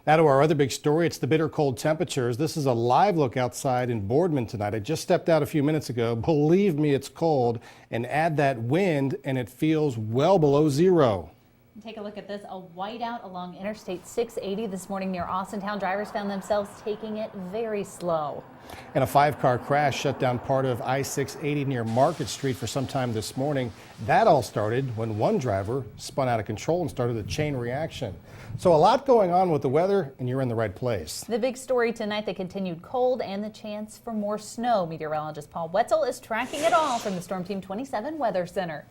Now to our other big story, it's the bitter cold temperatures. This is a live look outside in Boardman tonight. I just stepped out a few minutes ago. Believe me, it's cold. And add that wind and it feels well below zero. Take a look at this, a whiteout along Interstate 680 this morning near Austintown. Drivers found themselves taking it very slow. And a 5-car crash shut down part of I-680 near Market Street for some time this morning. That all started when one driver spun out of control and started a chain reaction. So a lot going on with the weather, and you're in the right place. The big story tonight, the continued cold and the chance for more snow. Meteorologist Paul Wetzel is tracking it all from the Storm Team 27 Weather Center.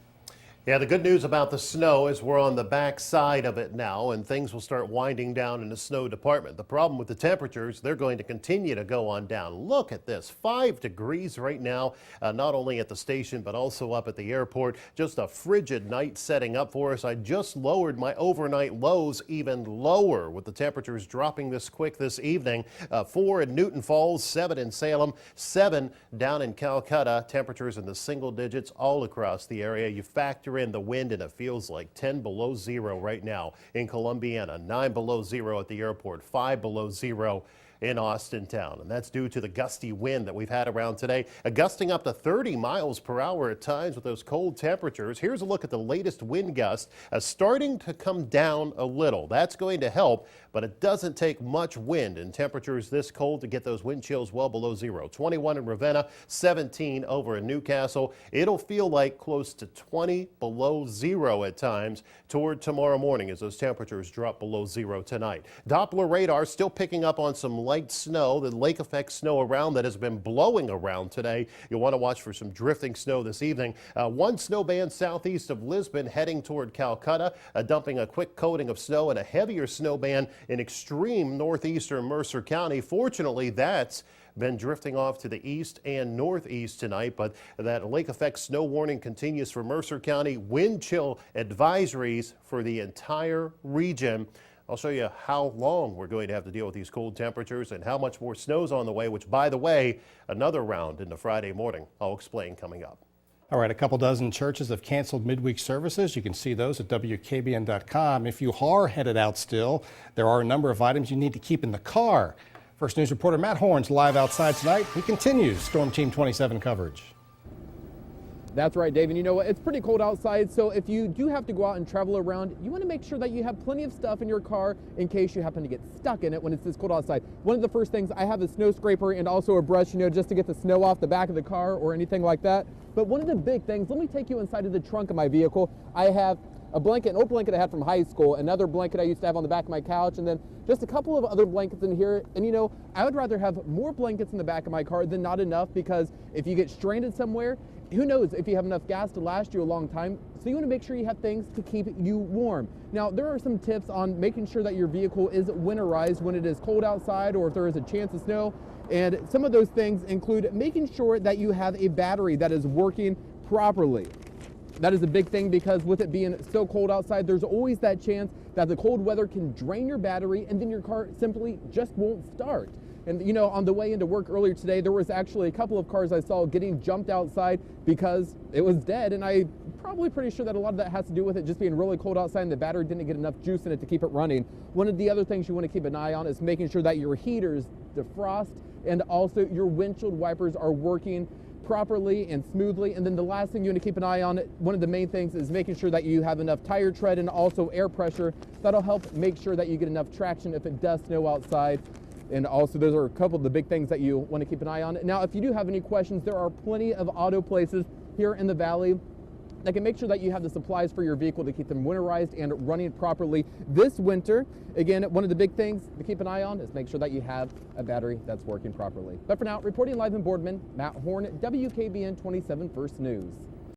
Yeah, the good news about the snow is we're on the back side of it now, and things will start winding down in the snow department. The problem with the temperatures, they're going to continue to go on down. Look at this, 5 degrees right now, not only at the station, but also up at the airport. Just a frigid night setting up for us. I just lowered my overnight lows even lower with the temperatures dropping this quick this evening. 4 in Newton Falls, 7 in Salem, 7 down in Calcutta. Temperatures in the single digits all across the area. You factor in the wind and it feels like 10 below zero right now in Columbiana, 9 below zero at the airport, 5 below zero in Austintown. And that's due to the gusty wind that we've had around today, gusting up to 30 miles per hour at times with those cold temperatures. Here's a look at the latest wind gust starting to come down a little. That's going to help, but it doesn't take much wind and temperatures this cold to get those wind chills well below zero. 21 in Ravenna, 17 over in Newcastle. It'll feel like close to 20 below zero at times toward tomorrow morning as those temperatures drop below zero tonight. Doppler radar still picking up on some light snow, the lake effect snow around that has been blowing around today. You'll want to watch for some drifting snow this evening. One snow band southeast of Lisbon heading toward Calcutta, dumping a quick coating of snow, and a heavier snow band in extreme northeastern Mercer County. Fortunately, that's been drifting off to the east and northeast tonight, but that lake effect snow warning continues for Mercer County. Wind chill advisories for the entire region. I'll show you how long we're going to have to deal with these cold temperatures and how much more snow's on the way, which, by the way, another round into Friday morning. I'll explain coming up. All right, a couple dozen churches have canceled midweek services. You can see those at WKBN.com. If you are headed out still, there are a number of items you need to keep in the car. First News reporter Matt Horn's live outside tonight. He continues Storm Team 27 coverage. That's right, Dave. And you know what? It's pretty cold outside, so if you do have to go out and travel around, you want to make sure that you have plenty of stuff in your car in case you happen to get stuck in it when it's this cold outside. One of the first things, I have a snow scraper and also a brush, just to get the snow off the back of the car or anything like that. But one of the big things, let me take you inside of the trunk of my vehicle. I have a blanket, an old blanket I had from high school, another blanket I used to have on the back of my couch, and then just a couple of other blankets in here. And I would rather have more blankets in the back of my car than not enough, because if you get stranded somewhere, who knows if you have enough gas to last you a long time. So you want to make sure you have things to keep you warm. Now, there are some tips on making sure that your vehicle is winterized when it is cold outside or if there is a chance of snow. And some of those things include making sure that you have a battery that is working properly. That is a big thing, because with it being so cold outside, there's always that chance that the cold weather can drain your battery and then your car simply just won't start. And on the way into work earlier today, there was actually a couple of cars I saw getting jumped outside because it was dead. And I'm probably pretty sure that a lot of that has to do with it just being really cold outside and the battery didn't get enough juice in it to keep it running. One of the other things you want to keep an eye on is making sure that your heaters defrost and also your windshield wipers are working properly and smoothly. And then the last thing you want to keep an eye on, one of the main things, is making sure that you have enough tire tread and also air pressure. That'll help make sure that you get enough traction if it does snow outside. And also, those are a couple of the big things that you want to keep an eye on. Now, if you do have any questions, there are plenty of auto places here in the valley that can make sure that you have the supplies for your vehicle to keep them winterized and running properly this winter. Again, one of the big things to keep an eye on is make sure that you have a battery that's working properly. But for now, reporting live in Boardman, Matt Horn, WKBN 27 First News.